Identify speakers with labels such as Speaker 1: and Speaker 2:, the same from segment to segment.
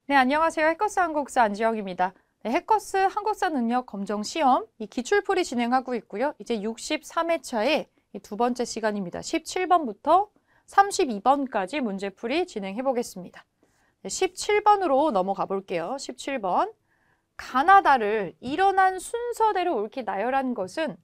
Speaker 1: 네, 안녕하세요. 해커스 한국사 안지영입니다. 네, 해커스 한국사 능력 검정 시험 이 기출풀이 진행하고 있고요. 이제 63회차의 두 번째 시간입니다. 17번부터 32번까지 문제풀이 진행해 보겠습니다. 네, 17번으로 넘어가 볼게요. 17번. 가나다를 일어난 순서대로 옳게 나열한 것은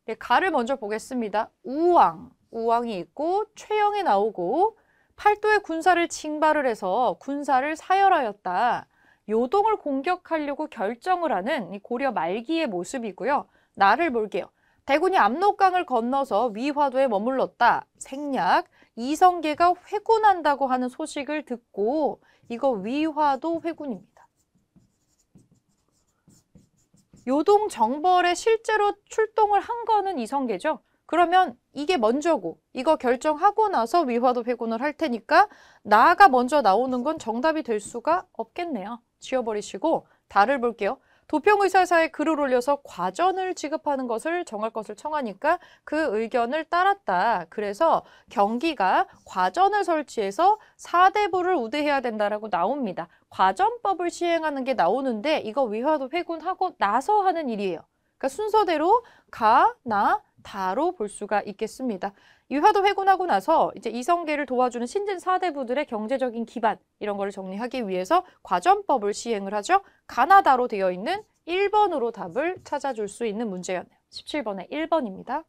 Speaker 1: 네, 가를 먼저 보겠습니다. 우왕이 있고 최영이 나오고 팔도에 군사를 징발을 해서 군사를 사열하였다. 요동을 공격하려고 결정을 하는 이 고려 말기의 모습이고요. 나를 볼게요. 대군이 압록강을 건너서 위화도에 머물렀다. 생략. 이성계가 회군한다고 하는 소식을 듣고 이거 위화도 회군입니다. 요동 정벌에 실제로 출동을 한 거는 이성계죠. 그러면 이게 먼저고 이거 결정하고 나서 위화도 회군을 할 테니까 나가 먼저 나오는 건 정답이 될 수가 없겠네요. 지워버리시고 다를 볼게요. 도평의사사에 글을 올려서 과전을 지급하는 것을 정할 것을 청하니까 그 의견을 따랐다. 그래서 경기가 과전을 설치해서 사대부를 우대해야 된다라고 나옵니다. 과전법을 시행하는 게 나오는데 이거 위화도 회군하고 나서 하는 일이에요. 그러니까 순서대로 가, 나, 다로 볼 수가 있겠습니다. 위화도 회군하고 나서 이제 이성계를 도와주는 신진 사대부들의 경제적인 기반 이런 거를 정리하기 위해서 과전법을 시행을 하죠. 가나다로 되어 있는 1번으로 답을 찾아줄 수 있는 문제였네요. 17번의 1번입니다.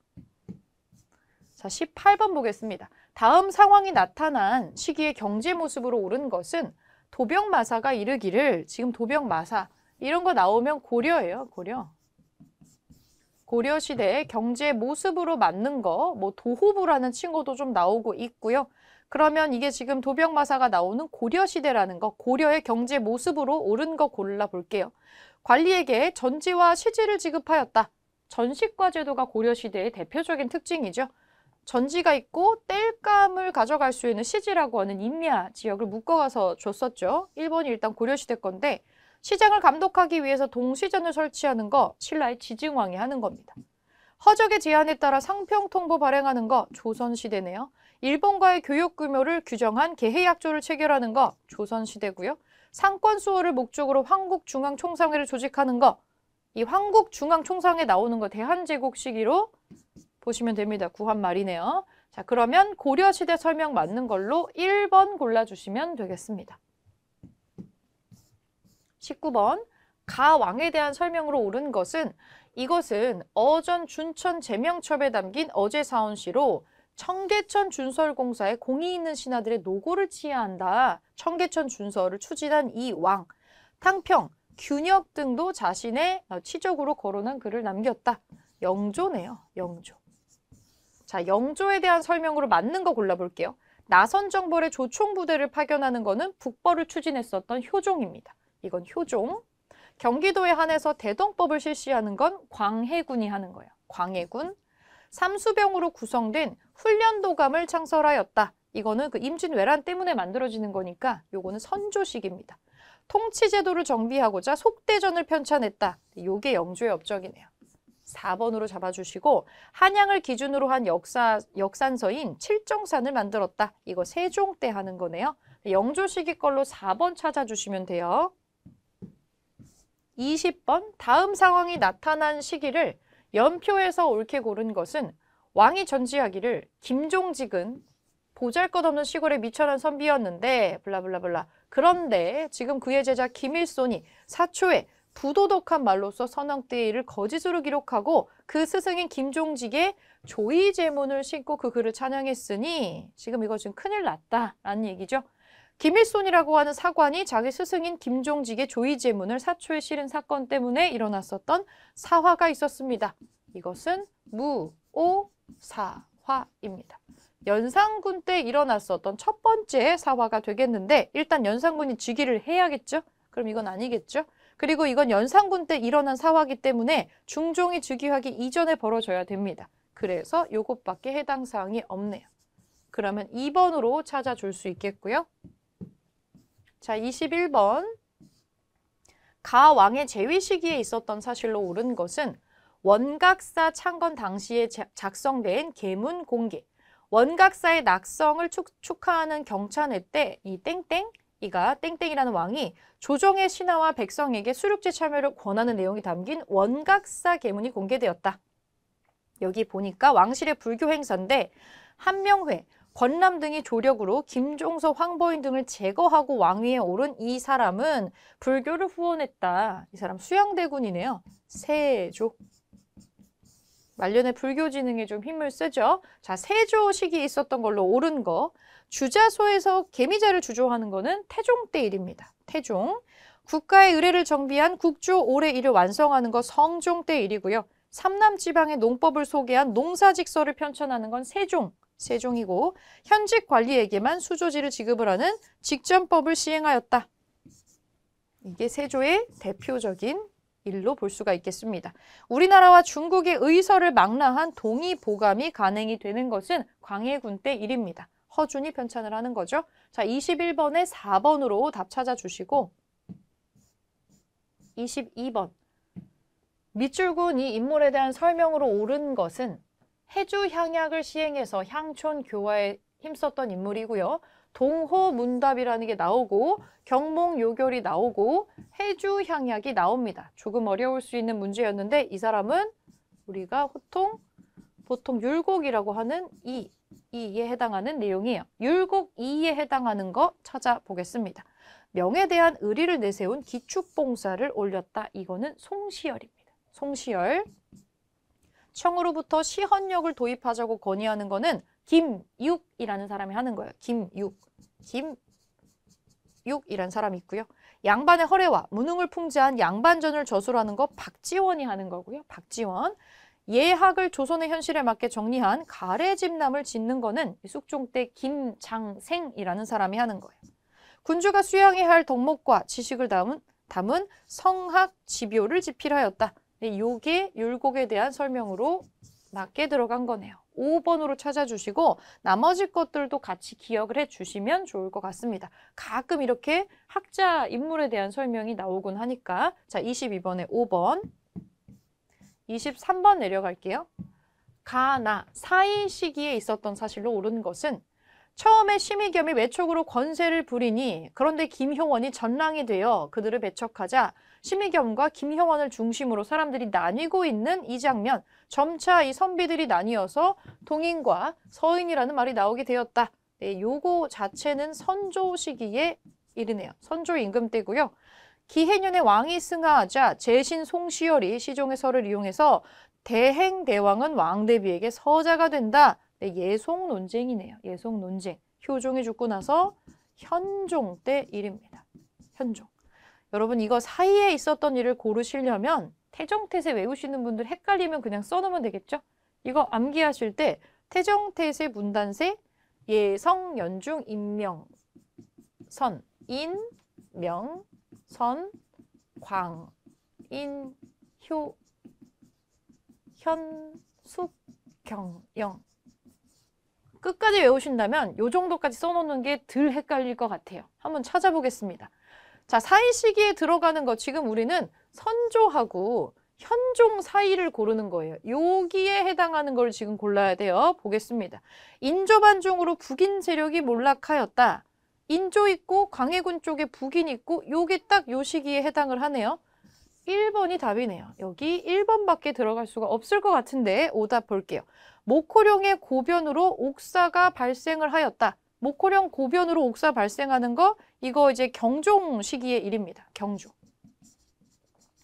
Speaker 1: 자, 18번 보겠습니다. 다음 상황이 나타난 시기의 경제 모습으로 옳은 것은 도병마사가 이르기를 지금 도병마사 이런 거 나오면 고려예요. 고려 시대의 경제 모습으로 맞는 거, 뭐 도호부라는 친구도 좀 나오고 있고요. 그러면 이게 지금 도병마사가 나오는 고려 시대라는 거, 고려의 경제 모습으로 옳은 거 골라볼게요. 관리에게 전지와 시지를 지급하였다. 전식과 제도가 고려 시대의 대표적인 특징이죠. 전지가 있고 땔감을 가져갈 수 있는 시지라고 하는 임야 지역을 묶어가서 줬었죠. 1번이 일단 고려시대 건데 시장을 감독하기 위해서 동시전을 설치하는 거 신라의 지증왕이 하는 겁니다. 허적의 제한에 따라 상평통보 발행하는 거 조선시대네요. 일본과의 교육 규모를 규정한 개해약조를 체결하는 거 조선시대고요. 상권 수호를 목적으로 황국중앙총상회를 조직하는 거 이 황국중앙총상회 나오는 거 대한제국 시기로 보시면 됩니다. 구한 말이네요. 자, 그러면 고려시대 설명 맞는 걸로 1번 골라주시면 되겠습니다. 19번 가왕에 대한 설명으로 옳은 것은 이것은 어전 준천 제명첩에 담긴 어제사원시로 청계천 준설공사에 공이 있는 신하들의 노고를 치하한다. 청계천 준설을 추진한 이 왕, 탕평, 균역 등도 자신의 치적으로 거론한 글을 남겼다. 영조네요. 영조. 자, 영조에 대한 설명으로 맞는 거 골라볼게요. 나선정벌의 조총부대를 파견하는 거는 북벌을 추진했었던 효종입니다. 이건 효종. 경기도에 한해서 대동법을 실시하는 건 광해군이 하는 거예요. 광해군. 삼수병으로 구성된 훈련도감을 창설하였다. 이거는 그 임진왜란 때문에 만들어지는 거니까 요거는 선조식입니다. 통치제도를 정비하고자 속대전을 편찬했다. 요게 영조의 업적이네요. 4번으로 잡아주시고 한양을 기준으로 한 역산서인 칠정산을 만들었다. 이거 세종 때 하는 거네요. 영조 시기 걸로 4번 찾아주시면 돼요. 20번 다음 상황이 나타난 시기를 연표에서 옳게 고른 것은 왕이 전지하기를 김종직은 보잘것없는 시골에 미천한 선비였는데 블라블라블라. 그런데 지금 그의 제자 김일손이 사초에 부도덕한 말로써 선왕때의 거짓으로 기록하고 그 스승인 김종직의 조의제문을 신고 그 글을 찬양했으니 지금 이거 지금 큰일 났다라는 얘기죠. 김일손이라고 하는 사관이 자기 스승인 김종직의 조의제문을 사초에 실은 사건 때문에 일어났었던 사화가 있었습니다. 이것은 무오사화입니다. 연산군 때 일어났었던 첫 번째 사화가 되겠는데 일단 연산군이 즉위를 해야겠죠? 그럼 이건 아니겠죠? 그리고 이건 연산군 때 일어난 사화이기 때문에 중종이 즉위하기 이전에 벌어져야 됩니다. 그래서 요것밖에 해당 사항이 없네요. 그러면 2번으로 찾아줄 수 있겠고요. 자, 21번. 가왕의 재위 시기에 있었던 사실로 옳은 것은 원각사 창건 당시에 작성된 계문 공개. 원각사의 낙성을 축하하는 경찬회 때 이 땡땡 이가 땡땡이라는 왕이 조정의 신하와 백성에게 수륙제 참여를 권하는 내용이 담긴 원각사 계문이 공개되었다. 여기 보니까 왕실의 불교 행사인데 한명회, 권람 등이 조력으로 김종서, 황보인 등을 제거하고 왕위에 오른 이 사람은 불교를 후원했다. 이 사람 수양대군이네요. 세조. 말년에 불교 진흥에 좀 힘을 쓰죠. 자, 세조 시기에 있었던 걸로 옳은 거. 주자소에서 개미자를 주조하는 거는 태종 때 일입니다. 태종. 국가의 의례를 정비한 국조 올해 일을 완성하는 거 성종 때 일이고요. 삼남 지방의 농법을 소개한 농사직서를 편찬하는 건 세종이고 현직 관리에게만 수조지를 지급을 하는 직전법을 시행하였다. 이게 세조의 대표적인 일로 볼 수가 있겠습니다. 우리나라와 중국의 의서를 망라한 동의보감이 간행이 되는 것은 광해군 때 일입니다. 허준이 편찬을 하는 거죠. 자, 21번에 4번으로 답 찾아주시고 22번. 밑줄군 이 인물에 대한 설명으로 옳은 것은 해주향약을 시행해서 향촌 교화에 힘썼던 인물이고요. 동호문답이라는 게 나오고 경몽요결이 나오고 해주향약이 나옵니다. 조금 어려울 수 있는 문제였는데 이 사람은 우리가 보통 율곡이라고 하는 이에 해당하는 내용이에요. 율곡 2에 해당하는 거 찾아보겠습니다. 명에 대한 의리를 내세운 기축봉사를 올렸다. 이거는 송시열입니다. 송시열. 청으로부터 시헌력을 도입하자고 건의하는 거는 김육이라는 사람이 하는 거예요. 김육이라는 사람이 있고요. 양반의 허례와 무능을 풍자한 양반전을 저술하는 거 박지원이 하는 거고요. 박지원. 예학을 조선의 현실에 맞게 정리한 가래집남을 짓는 거는 숙종 때 김장생이라는 사람이 하는 거예요. 군주가 수양해야 할 덕목과 지식을 담은 성학지묘를 집필하였다. 요게 율곡에 대한 설명으로 맞게 들어간 거네요. 5번으로 찾아주시고 나머지 것들도 같이 기억을 해주시면 좋을 것 같습니다. 가끔 이렇게 학자 인물에 대한 설명이 나오곤 하니까. 자, 22번에 5번. 23번 내려갈게요. 가나 사이 시기에 있었던 사실로 옳은 것은 처음에 심의겸이 매촉으로 권세를 부리니 그런데 김효원이 전랑이 되어 그들을 배척하자 심의겸과 김효원을 중심으로 사람들이 나뉘고 있는 이 장면, 점차 이 선비들이 나뉘어서 동인과 서인이라는 말이 나오게 되었다. 네, 요거 자체는 선조 시기에 이르네요. 선조 임금 때고요. 기해년에 왕이 승하하자 제신 송시열이 시종의 설을 이용해서 대행대왕은 왕대비에게 서자가 된다. 네, 예송 논쟁이네요. 예송 논쟁. 효종이 죽고 나서 현종 때 일입니다. 현종. 여러분 이거 사이에 있었던 일을 고르시려면 태정태세 외우시는 분들 헷갈리면 그냥 써놓으면 되겠죠? 이거 암기하실 때 태정태세 문단세 예성 연중 인명 선 인 명 선 광 인 효 현 숙 경 영 끝까지 외우신다면 요 정도까지 써놓는 게 덜 헷갈릴 것 같아요. 한번 찾아보겠습니다. 자, 사이 시기에 들어가는 거 지금 우리는 선조하고 현종 사이를 고르는 거예요. 여기에 해당하는 걸 지금 골라야 돼요. 보겠습니다. 인조반종으로 북인 세력이 몰락하였다. 인조 있고 광해군 쪽에 북인 있고 요게 딱 요 시기에 해당을 하네요. 1번이 답이네요. 여기 1번밖에 들어갈 수가 없을 것 같은데 오답 볼게요. 목호령의 고변으로 옥사가 발생을 하였다. 목호령 고변으로 옥사 발생하는 거 이거 이제 경종 시기의 일입니다. 경종.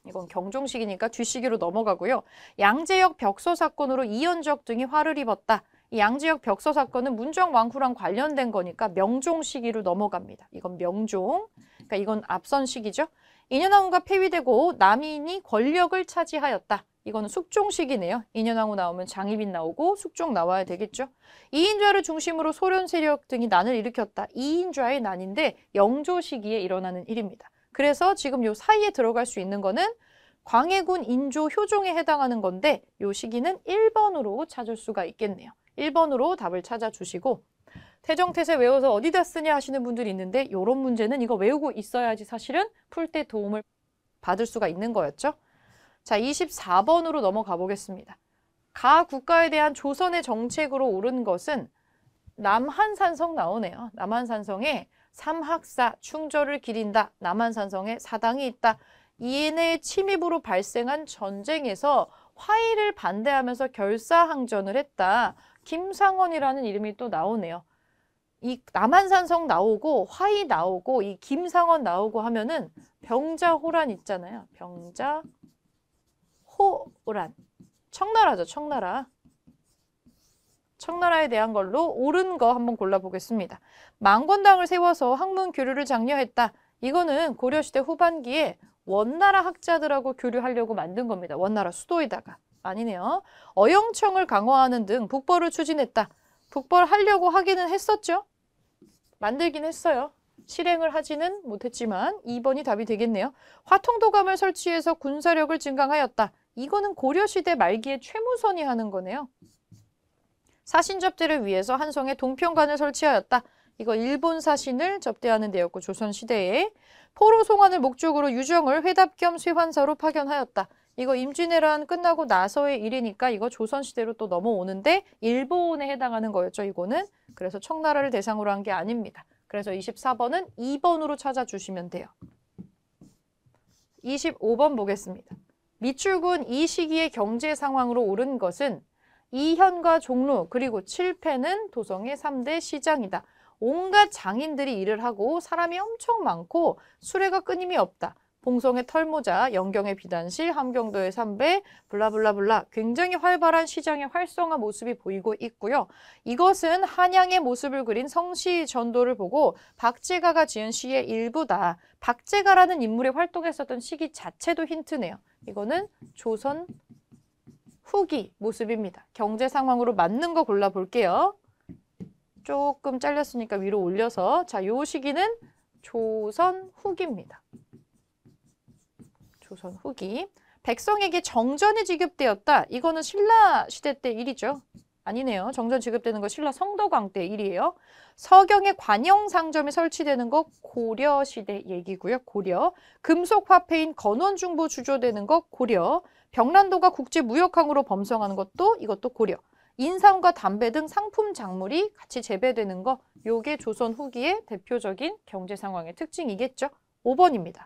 Speaker 1: 이건 경종 시기니까 뒤시기로 넘어가고요. 양재역 벽서 사건으로 이현적 등이 화를 입었다. 이 양재역 벽서 사건은 문정왕후랑 관련된 거니까 명종 시기로 넘어갑니다. 이건 명종. 그러니까 이건 앞선 시기죠. 인현왕후가 폐위되고 남인이 권력을 차지하였다. 이거는 숙종 시기네요. 인현왕후 나오면 장희빈 나오고 숙종 나와야 되겠죠. 이인좌를 중심으로 소련 세력 등이 난을 일으켰다. 이인좌의 난인데 영조 시기에 일어나는 일입니다. 그래서 지금 요 사이에 들어갈 수 있는 거는 광해군, 인조, 효종에 해당하는 건데 요 시기는 1번으로 찾을 수가 있겠네요. 1번으로 답을 찾아주시고 태정태세 외워서 어디다 쓰냐 하시는 분들이 있는데 요런 문제는 이거 외우고 있어야지 사실은 풀 때 도움을 받을 수가 있는 거였죠. 자, 24번으로 넘어가 보겠습니다. 가 국가에 대한 조선의 정책으로 옳은 것은 남한산성 나오네요. 남한산성에 삼학사, 충절을 기린다. 남한산성에 사당이 있다. 이내의 침입으로 발생한 전쟁에서 화의를 반대하면서 결사항전을 했다. 김상원이라는 이름이 또 나오네요. 이 남한산성 나오고 화의 나오고 이 김상원 나오고 하면은 병자호란 있잖아요. 병자호란. 청나라죠. 청나라. 청나라에 대한 걸로 옳은 거 한번 골라보겠습니다. 망건당을 세워서 학문 교류를 장려했다. 이거는 고려시대 후반기에 원나라 학자들하고 교류하려고 만든 겁니다. 원나라 수도에다가. 아니네요. 어영청을 강화하는 등 북벌을 추진했다. 북벌하려고 하기는 했었죠. 만들긴 했어요. 실행을 하지는 못했지만 2번이 답이 되겠네요. 화통도감을 설치해서 군사력을 증강하였다. 이거는 고려시대 말기에 최무선이 하는 거네요. 사신 접대를 위해서 한성에 동평관을 설치하였다. 이거 일본 사신을 접대하는 데였고 조선시대에 포로 송환을 목적으로 유정을 회답 겸 쇠환사로 파견하였다. 이거 임진왜란 끝나고 나서의 일이니까 이거 조선시대로 또 넘어오는데 일본에 해당하는 거였죠. 이거는. 그래서 청나라를 대상으로 한 게 아닙니다. 그래서 24번은 2번으로 찾아주시면 돼요. 25번 보겠습니다. 밑줄군 이 시기의 경제 상황으로 오른 것은 이현과 종로 그리고 칠패는 도성의 3대 시장이다. 온갖 장인들이 일을 하고 사람이 엄청 많고 수레가 끊임이 없다. 봉성의 털모자, 영경의 비단실, 함경도의 삼배, 블라블라블라 굉장히 활발한 시장의 활성화 모습이 보이고 있고요. 이것은 한양의 모습을 그린 성시 전도를 보고 박제가가 지은 시의 일부다. 박제가라는 인물이 활동했었던 시기 자체도 힌트네요. 이거는 조선 후기 모습입니다. 경제 상황으로 맞는 거 골라볼게요. 조금 잘렸으니까 위로 올려서 자, 요 시기는 조선 후기입니다. 조선 후기. 백성에게 정전이 지급되었다. 이거는 신라 시대 때 일이죠. 아니네요. 정전 지급되는 거 신라 성덕왕 때 일이에요. 서경에 관영상점이 설치되는 거 고려 시대 얘기고요. 고려. 금속 화폐인 건원중보 주조되는 거 고려. 병란도가 국제무역항으로 범성하는 것도 이것도 고려. 인삼과 담배 등 상품 작물이 같이 재배되는 거 요게 조선 후기의 대표적인 경제 상황의 특징이겠죠. 5번입니다.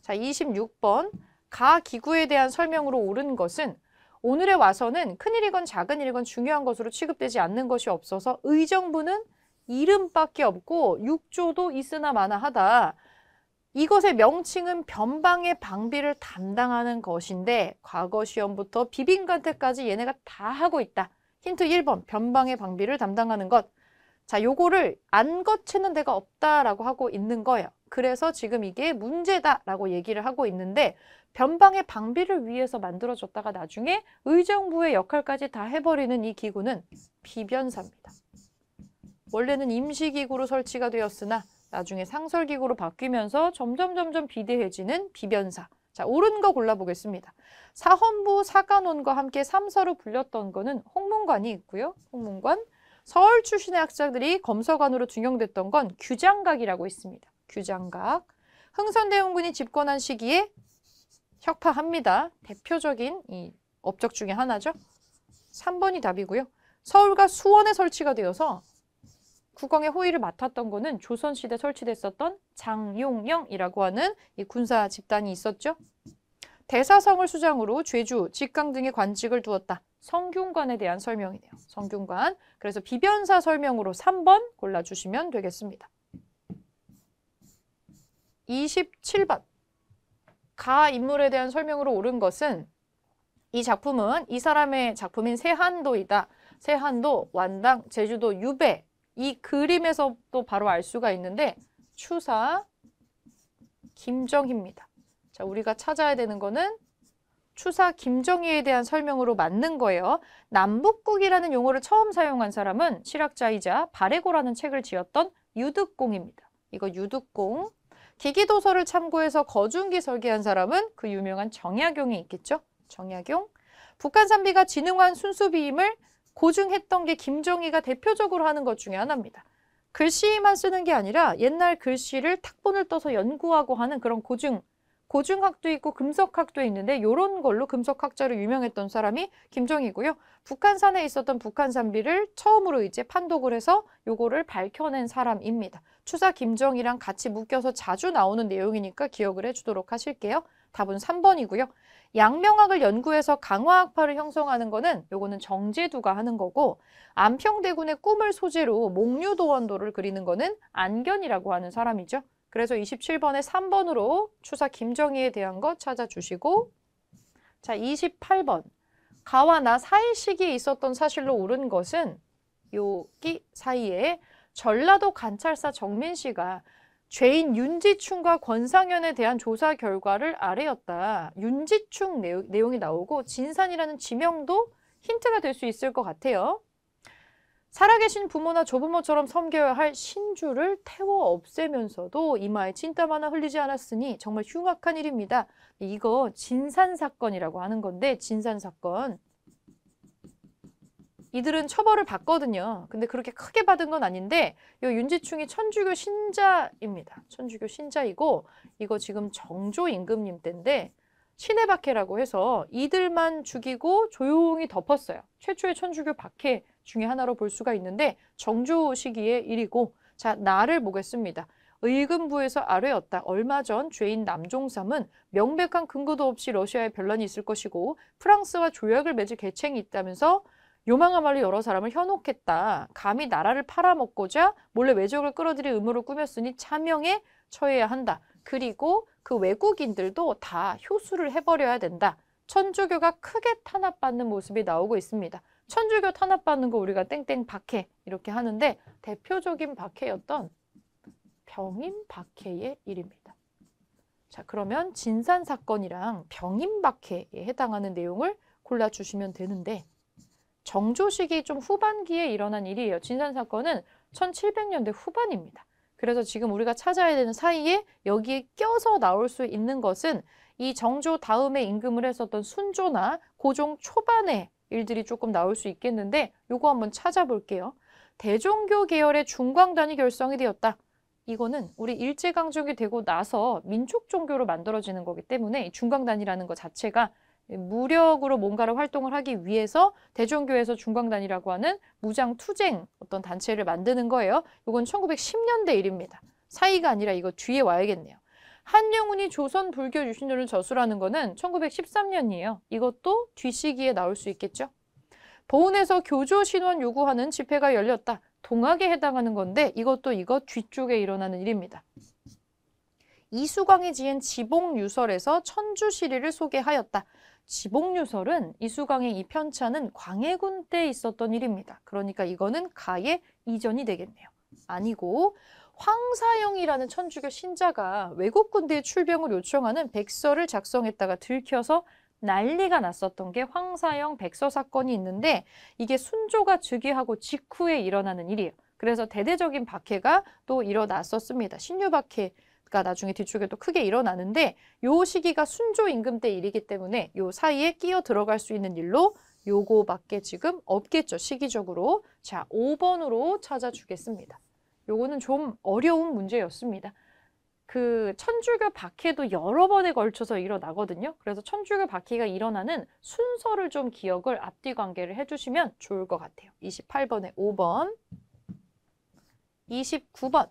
Speaker 1: 자, 26번. 가기구에 대한 설명으로 옳은 것은 오늘에 와서는 큰일이건 작은 일이건 중요한 것으로 취급되지 않는 것이 없어서 의정부는 이름밖에 없고 육조도 있으나 마나하다. 이것의 명칭은 변방의 방비를 담당하는 것인데 과거 시험부터 비빈관 때까지 얘네가 다 하고 있다. 힌트 1번. 변방의 방비를 담당하는 것. 자, 요거를 안 거치는 데가 없다라고 하고 있는 거예요. 그래서 지금 이게 문제다라고 얘기를 하고 있는데 변방의 방비를 위해서 만들어졌다가 나중에 의정부의 역할까지 다 해버리는 이 기구는 비변사입니다. 원래는 임시기구로 설치가 되었으나 나중에 상설기구로 바뀌면서 점점 비대해지는 비변사. 자, 옳은 거 골라보겠습니다. 사헌부 사간원과 함께 3사로 불렸던 거는 홍문관이 있고요. 홍문관. 서울 출신의 학자들이 검서관으로 중용됐던 건 규장각이라고 있습니다. 규장각. 흥선대원군이 집권한 시기에 혁파합니다. 대표적인 이 업적 중에 하나죠. 3번이 답이고요. 서울과 수원에 설치가 되어서 국왕의 호위를 맡았던 거는 조선시대 설치됐었던 장용영이라고 하는 이 군사 집단이 있었죠. 대사성을 수장으로 죄주, 직강 등의 관직을 두었다. 성균관에 대한 설명이네요. 성균관. 그래서 비변사 설명으로 3번 골라주시면 되겠습니다. 27번. 가 인물에 대한 설명으로 옳은 것은 이 작품은 이 사람의 작품인 세한도이다. 세한도, 완당, 제주도, 유배. 이 그림에서 또 바로 알 수가 있는데 추사 김정희입니다. 자, 우리가 찾아야 되는 거는 추사 김정희에 대한 설명으로 맞는 거예요. 남북국이라는 용어를 처음 사용한 사람은 실학자이자 발해고라는 책을 지었던 유득공입니다. 이거 유득공. 기기도서를 참고해서 거중기 설계한 사람은 그 유명한 정약용이 있겠죠. 정약용. 북한산비가 진흥한 순수비임을 고증했던 게 김정희가 대표적으로 하는 것 중에 하나입니다. 글씨만 쓰는 게 아니라 옛날 글씨를 탁본을 떠서 연구하고 하는 그런 고증, 고중학도 있고 금석학도 있는데 요런 걸로 금석학자로 유명했던 사람이 김정희고요. 북한산에 있었던 북한산비를 처음으로 이제 판독을 해서 요거를 밝혀낸 사람입니다. 추사 김정희랑 같이 묶여서 자주 나오는 내용이니까 기억을 해주도록 하실게요. 답은 3번이고요. 양명학을 연구해서 강화학파를 형성하는 거는 요거는 정제두가 하는 거고, 안평대군의 꿈을 소재로 목류도원도를 그리는 거는 안견이라고 하는 사람이죠. 그래서 27번에 3번으로 추사 김정희에 대한 거 찾아주시고, 자 28번 가와 나 사이 시기에 있었던 사실로 옳은 것은 여기 사이에 전라도 관찰사 정민 씨가 죄인 윤지충과 권상현에 대한 조사 결과를 아래였다. 윤지충 내용이 나오고 진산이라는 지명도 힌트가 될 수 있을 것 같아요. 살아계신 부모나 조부모처럼 섬겨야 할 신주를 태워 없애면서도 이마에 진땀 하나 흘리지 않았으니 정말 흉악한 일입니다. 이거 진산사건이라고 하는 건데, 진산사건. 이들은 처벌을 받거든요. 근데 그렇게 크게 받은 건 아닌데, 이 윤지충이 천주교 신자입니다. 천주교 신자이고, 이거 지금 정조 임금님 때인데 신의 박해라고 해서 이들만 죽이고 조용히 덮었어요. 최초의 천주교 박해 중에 하나로 볼 수가 있는데 정조 시기의 일이고, 자 나를 보겠습니다. 의금부에서 아뢰었다. 얼마 전 죄인 남종삼은 명백한 근거도 없이 러시아에 변란이 있을 것이고 프랑스와 조약을 맺을 계책이 있다면서 요망하말로 여러 사람을 현혹했다. 감히 나라를 팔아먹고자 몰래 외적을 끌어들일 음모를 꾸몄으니 차명에 처해야 한다. 그리고 그 외국인들도 다 효수를 해버려야 된다. 천주교가 크게 탄압받는 모습이 나오고 있습니다. 천주교 탄압받는 거 우리가 땡땡 박해 이렇게 하는데 대표적인 박해였던 병임 박해의 일입니다. 자, 그러면 진산 사건이랑 병임 박해에 해당하는 내용을 골라주시면 되는데, 정조 시기 좀 후반기에 일어난 일이에요. 진산 사건은 1700년대 후반입니다. 그래서 지금 우리가 찾아야 되는 사이에 여기에 껴서 나올 수 있는 것은 이 정조 다음에 임금을 했었던 순조나 고종 초반의 일들이 조금 나올 수 있겠는데, 요거 한번 찾아볼게요. 대종교 계열의 중광단이 결성이 되었다. 이거는 우리 일제강점기 되고 나서 민족 종교로 만들어지는 거기 때문에 이 중광단이라는 것 자체가 무력으로 뭔가를 활동을 하기 위해서 대종교에서 중광단이라고 하는 무장 투쟁 어떤 단체를 만드는 거예요. 이건 1910년대 일입니다. 사이가 아니라 이거 뒤에 와야겠네요. 한영운이 조선 불교 유신론을 저술하는 거는 1913년이에요. 이것도 뒤시기에 나올 수 있겠죠. 보훈에서 교조 신원 요구하는 집회가 열렸다. 동학에 해당하는 건데 이것도 이거 뒤쪽에 일어나는 일입니다. 이수광이 지은 지봉유설에서 천주시리를 소개하였다. 지봉유설은 이수광의 이 편찬은 광해군 때 있었던 일입니다. 그러니까 이거는 가의 이전이 되겠네요. 아니고 황사영이라는 천주교 신자가 외국 군대에 출병을 요청하는 백서를 작성했다가 들켜서 난리가 났었던 게 황사영 백서 사건이 있는데, 이게 순조가 즉위하고 직후에 일어나는 일이에요. 그래서 대대적인 박해가 또 일어났었습니다. 신유박해가 나중에 뒤쪽에 또 크게 일어나는데, 요 시기가 순조 임금 때 일이기 때문에 요 사이에 끼어 들어갈 수 있는 일로 요거밖에 지금 없겠죠, 시기적으로. 자, 5번으로 찾아주겠습니다. 요거는 좀 어려운 문제였습니다. 그 천주교 박해도 여러 번에 걸쳐서 일어나거든요. 그래서 천주교 박해가 일어나는 순서를 좀 기억을 앞뒤 관계를 해주시면 좋을 것 같아요. 28번에 5번. 29번.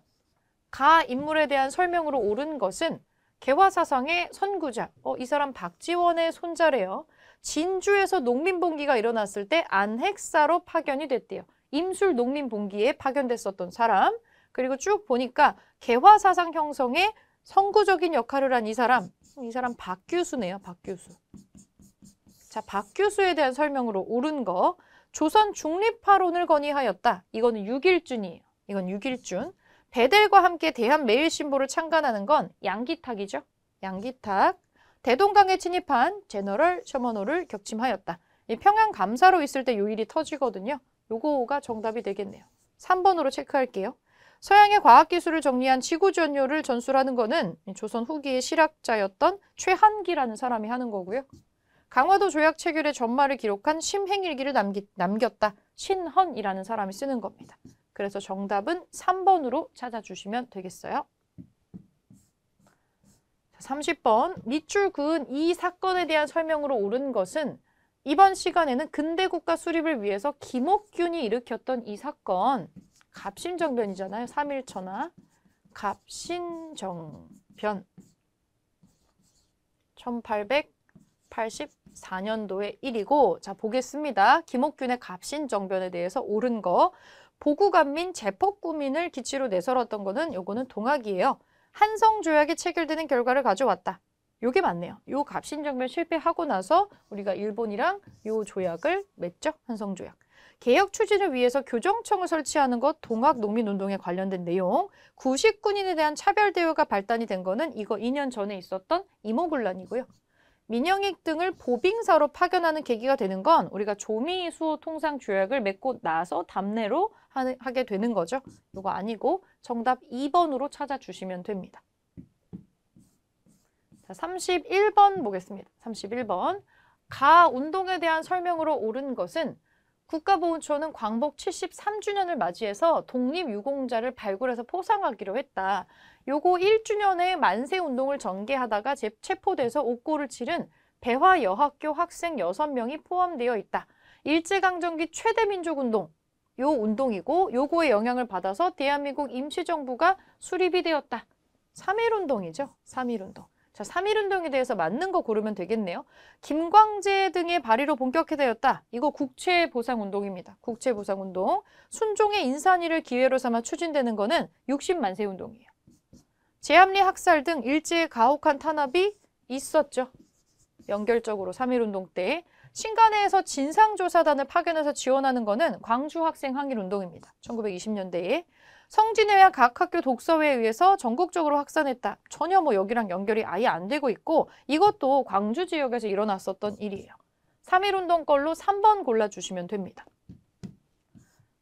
Speaker 1: 가 인물에 대한 설명으로 옳은 것은 개화사상의 선구자. 이 사람 박지원의 손자래요. 진주에서 농민봉기가 일어났을 때 안핵사로 파견이 됐대요. 임술 농민봉기에 파견됐었던 사람. 그리고 쭉 보니까 개화사상 형성에 선구적인 역할을 한 이 사람 박규수네요. 박규수. 자, 박규수에 대한 설명으로 옳은 거. 조선 중립화론을 건의하였다. 이거는 육일준이에요. 이건 육일준. 베델과 함께 대한매일신보를 창간하는 건 양기탁이죠. 양기탁. 대동강에 침입한 제너럴 셔먼호를 격침하였다. 이 평양 감사로 있을 때 요 일이 터지거든요. 요거가 정답이 되겠네요. 3번으로 체크할게요. 서양의 과학기술을 정리한 지구전요를 전술하는 거는 조선 후기의 실학자였던 최한기라는 사람이 하는 거고요. 강화도 조약 체결의 전말을 기록한 심행일기를 남겼다. 신헌이라는 사람이 쓰는 겁니다. 그래서 정답은 3번으로 찾아주시면 되겠어요. 30번 밑줄 그은 이 사건에 대한 설명으로 옳은 것은 이번 시간에는 근대국가 수립을 위해서 김옥균이 일으켰던 이 사건 갑신정변이잖아요. 3.1천하 갑신정변 1884년도의 일이고 자 보겠습니다. 김옥균의 갑신정변에 대해서 옳은 거 보구간민 제법구민을 기치로 내세웠던 거는 요거는 동학이에요. 한성조약이 체결되는 결과를 가져왔다. 요게 맞네요. 요 갑신정변 실패하고 나서 우리가 일본이랑 요 조약을 맺죠. 한성조약. 개혁 추진을 위해서 교정청을 설치하는 것, 동학농민운동에 관련된 내용, 구식군인에 대한 차별 대우가 발단이 된 거는 이거 2년 전에 있었던 이모군란이고요. 민영익 등을 보빙사로 파견하는 계기가 되는 건 우리가 조미수호 통상조약을 맺고 나서 답례로 하게 되는 거죠. 이거 아니고 정답 2번으로 찾아주시면 됩니다. 자, 31번 보겠습니다. 31번. 가 운동에 대한 설명으로 옳은 것은 국가보훈처는 광복 73주년을 맞이해서 독립유공자를 발굴해서 포상하기로 했다. 요거 1주년에 만세운동을 전개하다가 체포돼서 옥고를 치른 배화여학교 학생 6명이 포함되어 있다. 일제강점기 최대 민족운동, 요 운동이고 요거의 영향을 받아서 대한민국 임시정부가 수립이 되었다. 3.1운동이죠. 3.1운동. 자, 3.1운동에 대해서 맞는 거 고르면 되겠네요. 김광재 등의 발의로 본격화되었다. 이거 국채보상운동입니다. 국채보상운동. 순종의 인산위를 기회로 삼아 추진되는 거는 60만세운동이에요. 제암리 학살 등 일제의 가혹한 탄압이 있었죠. 연결적으로 3.1운동 때. 신간회에서 진상조사단을 파견해서 지원하는 거는 광주학생 항일운동입니다. 1920년대에. 성진회와 각 학교 독서회에 의해서 전국적으로 확산했다. 전혀 뭐 여기랑 연결이 아예 안 되고 있고 이것도 광주 지역에서 일어났었던 일이에요. 3.1운동 걸로 3번 골라주시면 됩니다.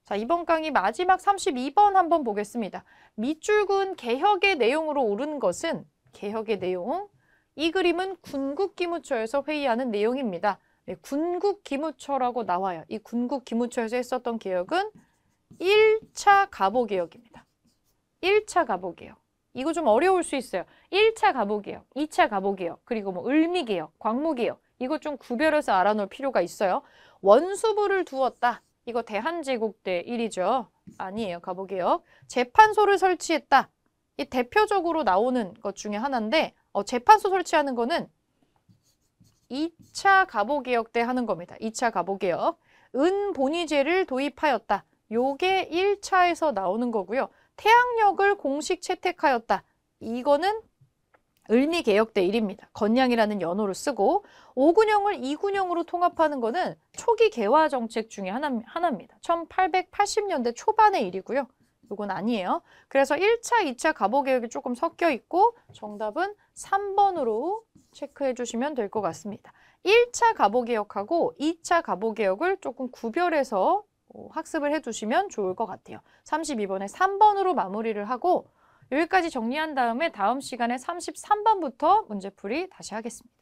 Speaker 1: 자, 이번 강의 마지막 32번 한번 보겠습니다. 밑줄 그은 개혁의 내용으로 옳은 것은 개혁의 내용. 이 그림은 군국기무처에서 회의하는 내용입니다. 네, 군국기무처라고 나와요. 이 군국기무처에서 했었던 개혁은 1차 가보개혁입니다. 1차 가보개혁. 이거 좀 어려울 수 있어요. 1차 가보개혁, 2차 가보개혁, 그리고 뭐 을미개혁, 광무개혁. 이거 좀 구별해서 알아놓을 필요가 있어요. 원수부를 두었다. 이거 대한제국 때 일이죠. 아니에요. 가보개혁. 재판소를 설치했다. 이 대표적으로 나오는 것 중에 하나인데 재판소 설치하는 거는 2차 가보개혁 때 하는 겁니다. 2차 가보개혁. 은본위제를 도입하였다. 요게 1차에서 나오는 거고요. 태양력을 공식 채택하였다. 이거는 을미개혁 때 일입니다. 건양이라는 연호를 쓰고 5군형을 2군형으로 통합하는 거는 초기 개화 정책 중에 하나입니다. 1880년대 초반의 일이고요. 요건 아니에요. 그래서 1차, 2차 가보개혁이 조금 섞여 있고 정답은 3번으로 체크해 주시면 될 것 같습니다. 1차 가보개혁하고 2차 가보개혁을 조금 구별해서 학습을 해두시면 좋을 것 같아요. 32번에 3번으로 마무리를 하고 여기까지 정리한 다음에 다음 시간에 33번부터 문제풀이 다시 하겠습니다.